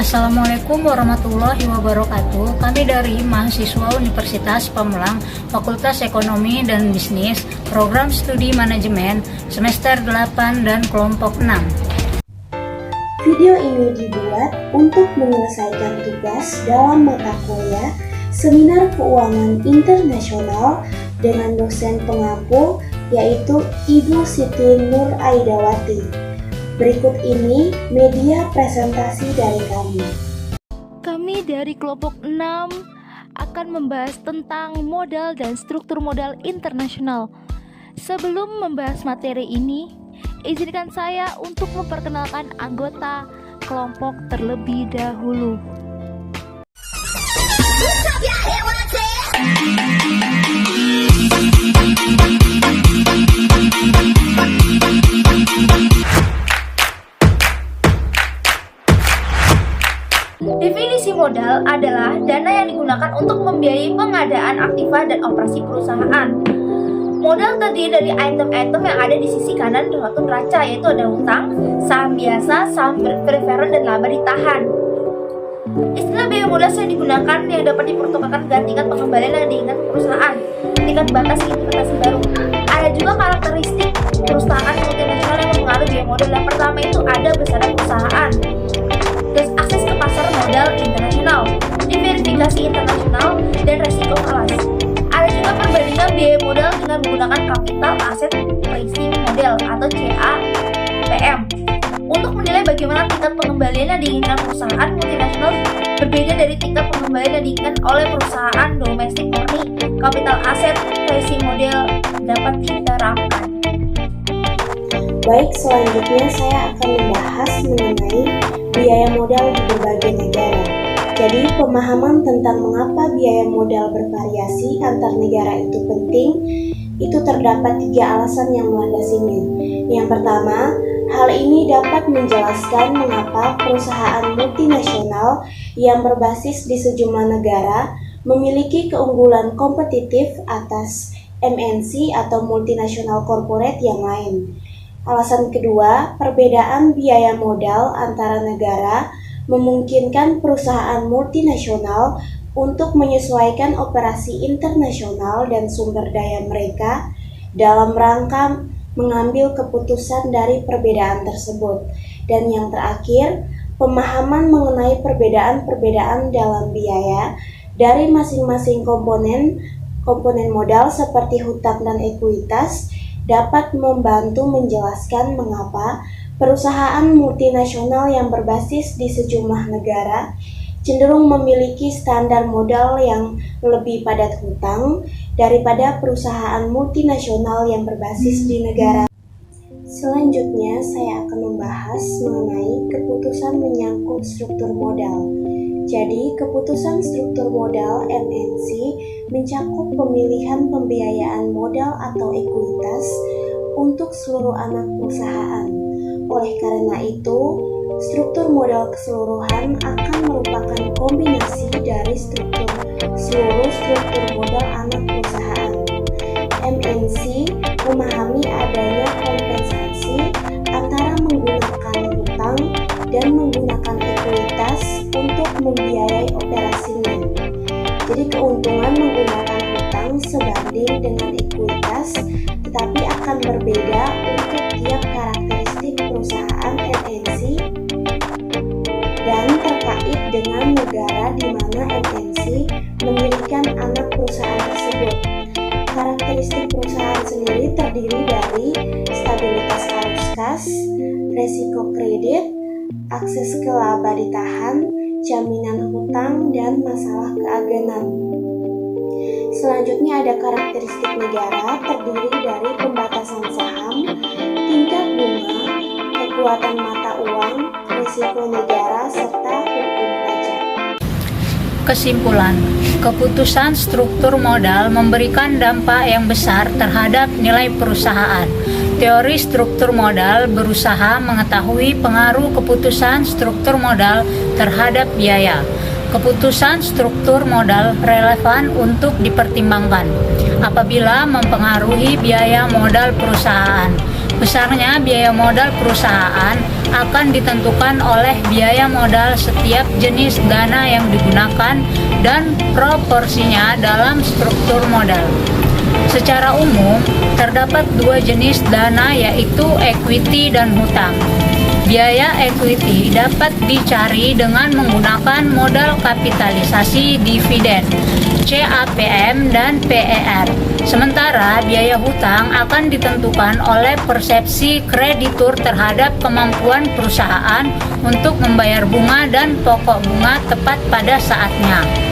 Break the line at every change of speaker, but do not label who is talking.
Assalamualaikum warahmatullahi wabarakatuh. Kami dari mahasiswa Universitas Pamulang, Fakultas Ekonomi dan Bisnis, Program Studi Manajemen, semester 8 dan kelompok 6.
Video ini dibuat untuk menyelesaikan tugas dalam mata kuliah Seminar Keuangan Internasional dengan dosen pengampu yaitu Ibu Siti Nur Aidawati. Berikut ini media presentasi dari kami.
Kami dari kelompok 6 akan membahas tentang modal dan struktur modal internasional. Sebelum membahas materi ini, izinkan saya untuk memperkenalkan anggota kelompok terlebih dahulu.
Definisi modal adalah dana yang digunakan untuk membiayai pengadaan aktiva dan operasi perusahaan. Modal terdiri dari item-item yang ada di sisi kanan suatu neraca, yaitu ada hutang, saham biasa, saham preferen, dan laba ditahan. Istilah biaya modal yang digunakan yang dapat dipertukarkan dengan tingkat pengembalian yang diinginkan perusahaan, tingkat batas investasi baru. Ada juga karakteristik perusahaan multinasional yang mempengaruhi biaya modal. Yang pertama itu ada besarnya perusahaan, terus akses ke pasar modal internasional, diverifikasi internasional, dan resiko falas. Ada juga perbandingan biaya modal dengan menggunakan capital asset pricing model atau CAPM. Untuk menilai bagaimana tingkat pengembalian yang diinginkan perusahaan multinasional berbeda dari tingkat pengembalian yang diinginkan oleh perusahaan domestik murni, capital asset pricing model dapat diterapkan.
Baik, selanjutnya saya akan membahas mengenai biaya modal di berbagai negara. Jadi, pemahaman tentang mengapa biaya modal bervariasi antar negara itu penting, itu terdapat 3 alasan yang melandasinya. Yang pertama, hal ini dapat menjelaskan mengapa perusahaan multinasional yang berbasis di sejumlah negara memiliki keunggulan kompetitif atas MNC atau multinasional corporate yang lain. Alasan kedua, perbedaan biaya modal antara negara memungkinkan perusahaan multinasional untuk menyesuaikan operasi internasional dan sumber daya mereka dalam rangka mengambil keputusan dari perbedaan tersebut. Dan yang terakhir, pemahaman mengenai perbedaan-perbedaan dalam biaya dari masing-masing komponen modal seperti hutang dan ekuitas dapat membantu menjelaskan mengapa perusahaan multinasional yang berbasis di sejumlah negara cenderung memiliki standar modal yang lebih padat hutang daripada perusahaan multinasional yang berbasis di negara. Selanjutnya, saya akan membahas mengenai keputusan menyangkut struktur modal. Jadi, keputusan struktur modal MNC mencakup pemilihan pembiayaan modal atau ekuitas untuk seluruh anak perusahaan. Oleh karena itu, struktur modal keseluruhan akan merupakan kombinasi dari seluruh struktur modal anak perusahaan. MNC memahami adanya kompensasi antara menggunakan hutang dan menggunakan ekuitas untuk membiayai operasinya. Jadi keuntungan menggunakan hutang sebanding dengan ekuitas, tetapi akan berbeda untuk tiap karakteristik perusahaan MNC dan terkait dengan negara di mana MNC memilikan anak perusahaan tersebut. Karakteristik perusahaan sendiri terdiri dari stabilitas arus kas, resiko kredit, akses ke laba ditahan, jaminan hutang, dan masalah keagenan. Selanjutnya ada karakteristik negara terdiri dari pembatasan saham, tingkat bunga, kekuatan mata uang, risiko negara, serta hukum pajak.
Kesimpulan, keputusan struktur modal memberikan dampak yang besar terhadap nilai perusahaan. Teori struktur modal berusaha mengetahui pengaruh keputusan struktur modal terhadap biaya. Keputusan struktur modal relevan untuk dipertimbangkan apabila mempengaruhi biaya modal perusahaan. Besarnya biaya modal perusahaan akan ditentukan oleh biaya modal setiap jenis dana yang digunakan dan proporsinya dalam struktur modal. Secara umum, terdapat dua jenis dana yaitu equity dan hutang. Biaya equity dapat dicari dengan menggunakan modal kapitalisasi dividen, CAPM dan PER. Sementara biaya hutang akan ditentukan oleh persepsi kreditur terhadap kemampuan perusahaan untuk membayar bunga dan pokok bunga tepat pada saatnya.